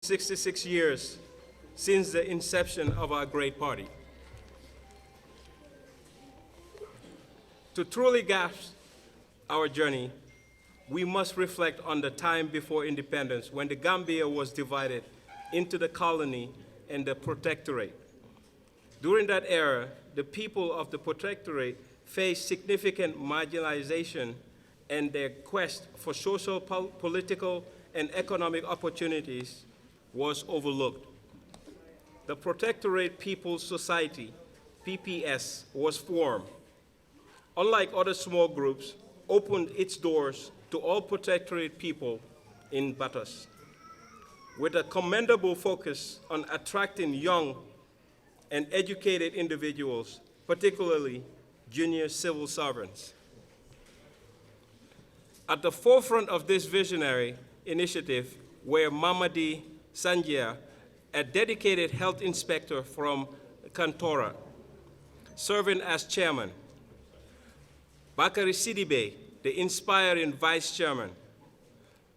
66 years since the inception of our great party. To truly grasp our journey, we must reflect on the time before independence when the Gambia was divided into the colony and the protectorate. During that era, the people of the protectorate faced significant marginalization, and their quest for social, political, and economic opportunities was overlooked. The Protectorate People's Society, PPS, was formed. Unlike other small groups, opened its doors to all protectorate people in Batos, with a commendable focus on attracting young and educated individuals, particularly junior civil servants. At the forefront of this visionary initiative were Mamadi Sanjia, a dedicated health inspector from Kantora, serving as chairman; Bakari Sidibe, the inspiring vice chairman;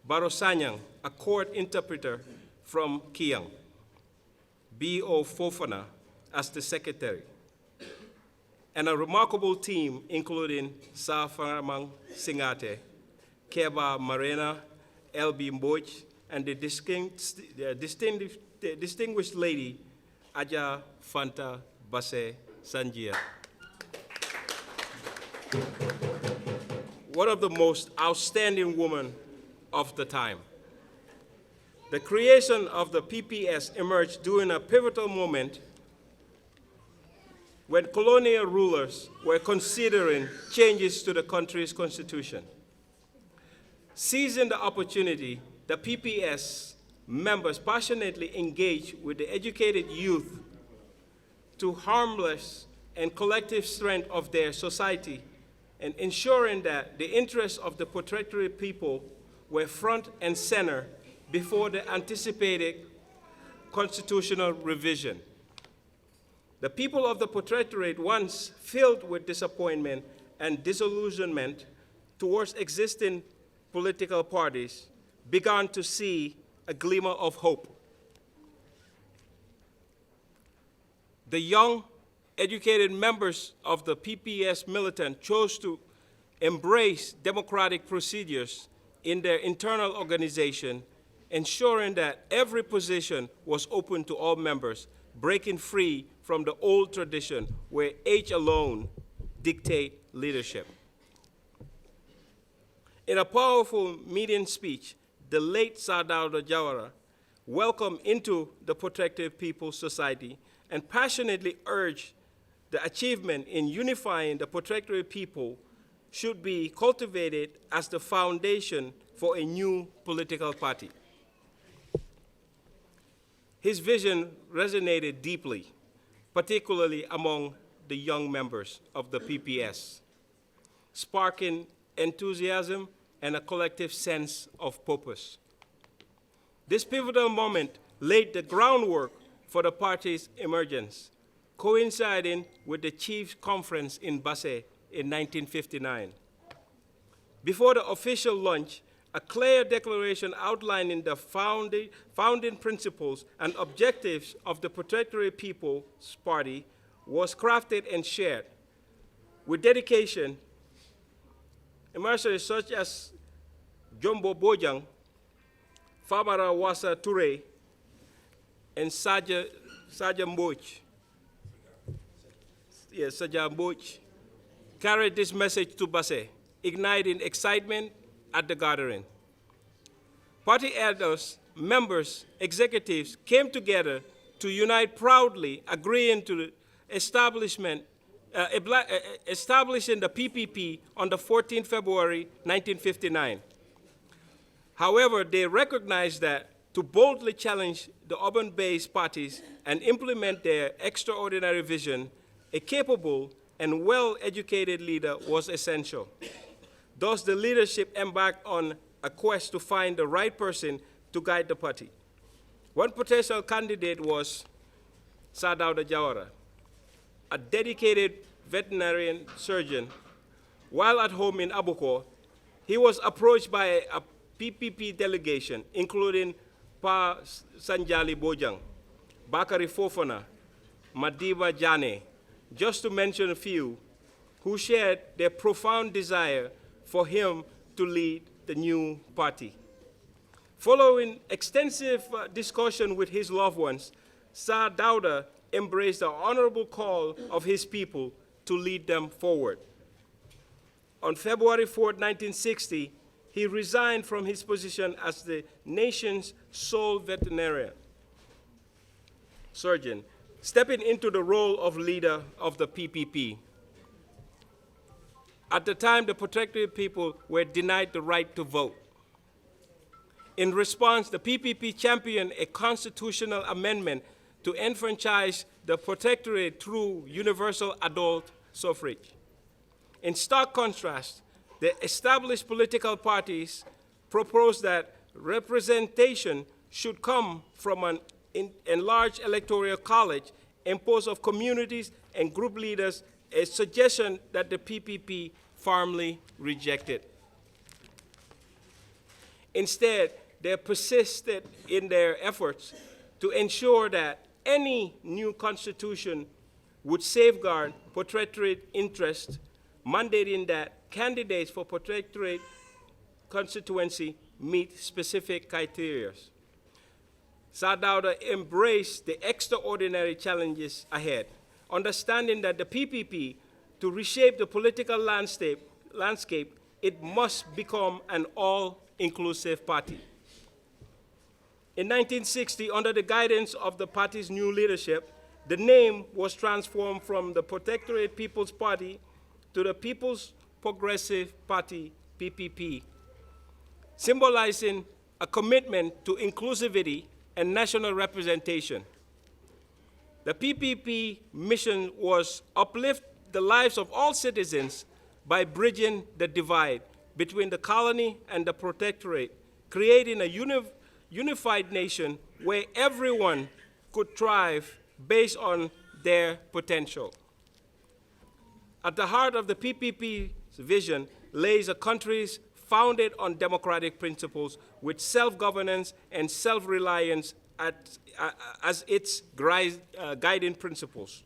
Baro Sanyang, a court interpreter from Kiang; B.O. Fofana as the secretary; and a remarkable team including Safaramang Singate, Keba Marena, L.B. Mboj, and the distinguished lady, Aja Fanta Basse Sanjia. One of the most outstanding women of the time. The creation of the PPS emerged during a pivotal moment when colonial rulers were considering changes to the country's constitution. Seizing the opportunity, the PPS members passionately engaged with the educated youth to harness and collective strength of their society, and ensuring that the interests of the protectorate people were front and center before the anticipated constitutional revision. The people of the protectorate, once filled with disappointment and disillusionment towards existing political parties, began to see a glimmer of hope. The young, educated members of the PPS militant chose to embrace democratic procedures in their internal organization, ensuring that every position was open to all members, breaking free from the old tradition where age alone dictates leadership. In a powerful meeting speech, the late Sadauda Jawara welcomed into the Protected People's Society and passionately urged the achievement in unifying the protectorate people should be cultivated as the foundation for a new political party. His vision resonated deeply, particularly among the young members of the PPS, sparking enthusiasm and a collective sense of purpose. This pivotal moment laid the groundwork for the party's emergence, coinciding with the Chiefs Conference in Basse in 1959. Before the official launch, a clear declaration outlining the founding principles and objectives of the Protectorate People's Party was crafted and shared. With dedication, emergers such as Jumbo Bojang, Famara Wassa Touré, and Saja Mboj, carried this message to Basse, igniting excitement at the gathering. Party elders, members, executives came together to unite proudly, agreeing to the establishing the PPP on the 14th February 1959. However, they recognized that to boldly challenge the urban-based parties and implement their extraordinary vision, a capable and well-educated leader was essential. Thus, the leadership embarked on a quest to find the right person to guide the party. One potential candidate was Sadauda Jawara, a dedicated veterinarian surgeon. While at home in Abuko, he was approached by a PPP delegation, including Pa Sanjali Bojang, Bakari Fofana, Madiba Jane, just to mention a few, who shared their profound desire for him to lead the new party. Following extensive discussion with his loved ones, Sir Dawda embraced the honorable call of his people to lead them forward. On February 4, 1960, he resigned from his position as the nation's sole veterinarian surgeon, stepping into the role of leader of the PPP. At the time, the protected people were denied the right to vote. In response, the PPP championed a constitutional amendment to enfranchise the protectorate through universal adult suffrage. In stark contrast, the established political parties proposed that representation should come from an enlarged electoral college imposed of communities and group leaders, a suggestion that the PPP firmly rejected. Instead, they persisted in their efforts to ensure that any new constitution would safeguard protectorate interests, mandating that candidates for protectorate constituency meet specific criteria. Sir Dawda embraced the extraordinary challenges ahead, understanding that the PPP, to reshape the political landscape, it must become an all-inclusive party. In 1960, under the guidance of the party's new leadership, the name was transformed from the Protectorate People's Party to the People's Progressive Party, PPP, symbolizing a commitment to inclusivity and national representation. The PPP mission was uplift the lives of all citizens by bridging the divide between the colony and the protectorate, creating a unified nation where everyone could thrive based on their potential. At the heart of the PPP's vision lays a country founded on democratic principles with self-governance and self-reliance as its guiding principles.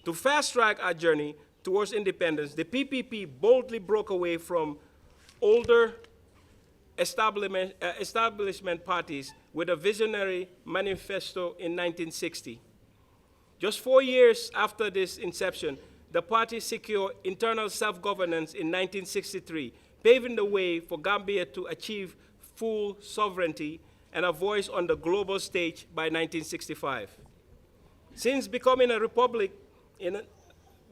To fast-track our journey towards independence, the PPP boldly broke away from older establishment parties with a visionary manifesto in 1960. Just 4 years after this inception, the party secured internal self-governance in 1963, paving the way for Gambia to achieve full sovereignty and a voice on the global stage by 1965. Since becoming a republic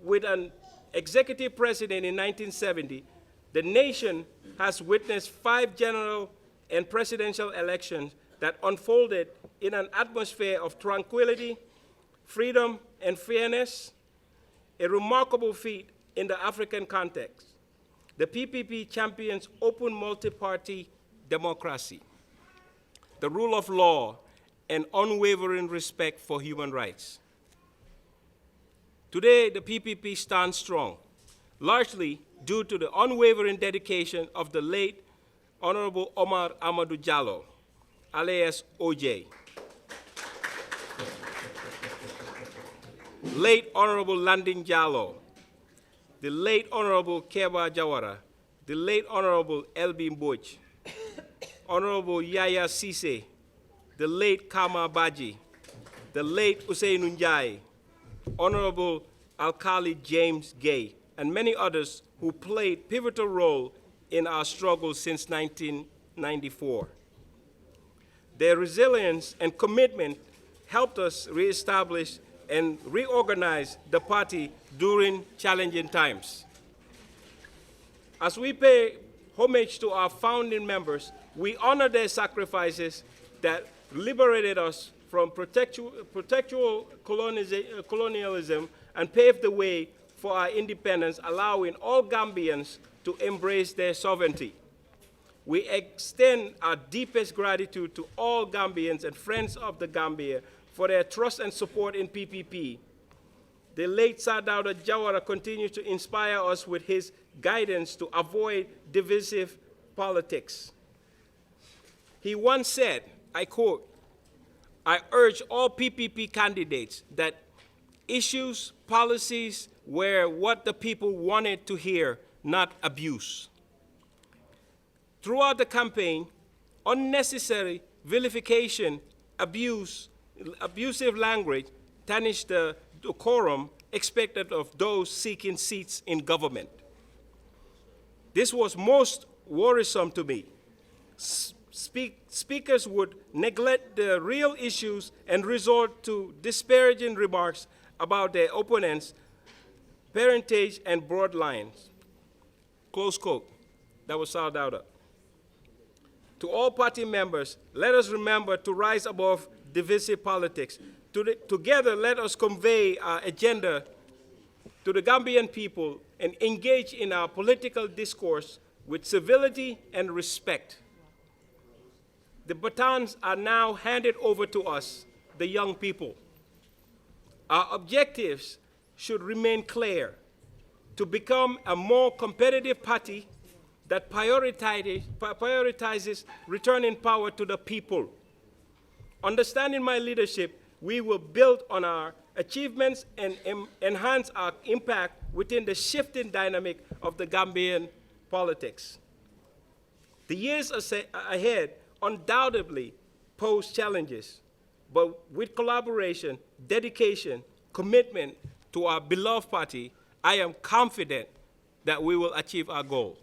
with an executive president in 1970, the nation has witnessed 5 general and presidential elections that unfolded in an atmosphere of tranquility, freedom, and fairness, a remarkable feat in the African context. The PPP champions open multi-party democracy, the rule of law, and unwavering respect for human rights. Today, the PPP stands strong, largely due to the unwavering dedication of the late Honorable Omar Amadou Jallow, alias OJ, late Honorable Landing Jallow, the late Honorable Keba Jawara, the late Honorable Elbi Mboj, Honorable Yaya Sise, the late Kama Baji, the late Usainu Njai, Honorable Alkali James Gay, and many others who played pivotal role in our struggle since 1994. Their resilience and commitment helped us reestablish and reorganize the party during challenging times. As we pay homage to our founding members, we honor their sacrifices that liberated us from protectural colonialism and paved the way for our independence, allowing all Gambians to embrace their sovereignty. We extend our deepest gratitude to all Gambians and friends of the Gambia for their trust and support in PPP. The late Sir Dawda Jawara continues to inspire us with his guidance to avoid divisive politics. He once said, I quote, I urge all PPP candidates that issues, policies were what the people wanted to hear, not abuse. Throughout the campaign, unnecessary vilification, abusive language tarnished the decorum expected of those seeking seats in government. This was most worrisome to me. Speakers would neglect the real issues and resort to disparaging remarks about their opponents' parentage and broad lines. Close quote. That was Saldauda. To all party members, let us remember to rise above divisive politics. Together, let us convey our agenda to the Gambian people and engage in our political discourse with civility and respect. The batons are now handed over to us, the young people. Our objectives should remain clear: to become a more competitive party that prioritizes returning power to the people. Understanding my leadership, we will build on our achievements and enhance our impact within the shifting dynamic of the Gambian politics. The years ahead undoubtedly pose challenges, but with collaboration, dedication, commitment to our beloved party, I am confident that we will achieve our goal.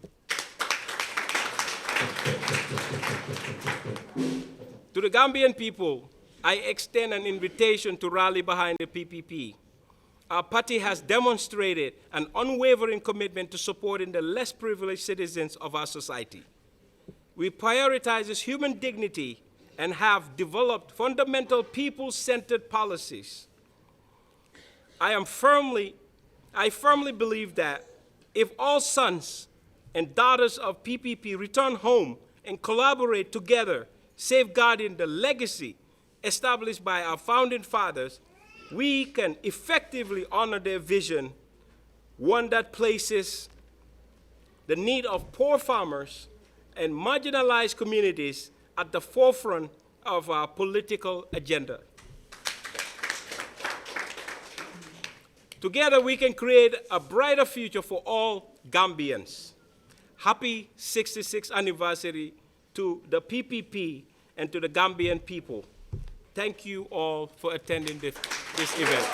To the Gambian people, I extend an invitation to rally behind the PPP. Our party has demonstrated an unwavering commitment to supporting the less privileged citizens of our society. We prioritize human dignity and have developed fundamental people-centered policies. I firmly believe that if all sons and daughters of PPP return home and collaborate together, safeguarding the legacy established by our founding fathers, we can effectively honor their vision, one that places the need of poor farmers and marginalized communities at the forefront of our political agenda. Together, we can create a brighter future for all Gambians. Happy 66th anniversary to the PPP and to the Gambian people. Thank you all for attending this event.